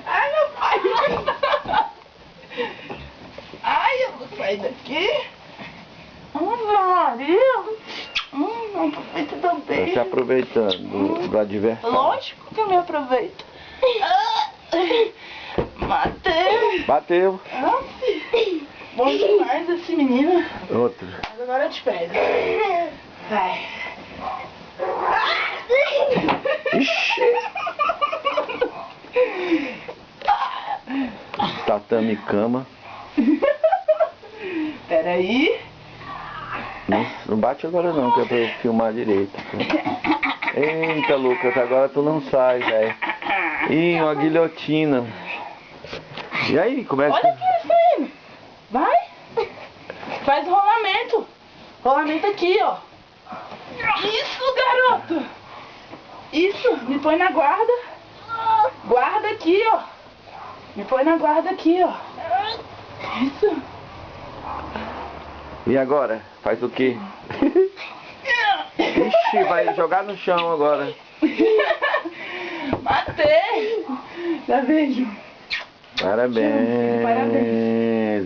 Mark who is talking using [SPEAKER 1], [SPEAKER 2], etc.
[SPEAKER 1] Ai, meu pai. Ai, eu vou sair daqui. Maria. Aproveita também.
[SPEAKER 2] Tá se aproveitando do adversário.
[SPEAKER 1] Lógico que eu me aproveito. Matei.
[SPEAKER 2] Bateu.
[SPEAKER 1] Bom demais esse menino.
[SPEAKER 2] Outro.
[SPEAKER 1] Mas agora eu te pego. Vai.
[SPEAKER 2] Ixi. Tatame cama.
[SPEAKER 1] Peraí.
[SPEAKER 2] Não bate agora não, que é pra eu filmar direito. Eita, Lucas, agora tu não sai, velho. Ih, uma guilhotina. E aí, como é que...
[SPEAKER 1] Olha aqui, saindo. Vai. Faz rolamento. Rolamento aqui, ó. Isso, garoto. Isso, me põe na guarda. Guarda aqui, ó. Me põe na guarda aqui, ó. Isso.
[SPEAKER 2] E agora? Faz o quê? Ixi, vai jogar no chão agora.
[SPEAKER 1] Matei. Já vejo.
[SPEAKER 2] Parabéns.
[SPEAKER 1] Parabéns.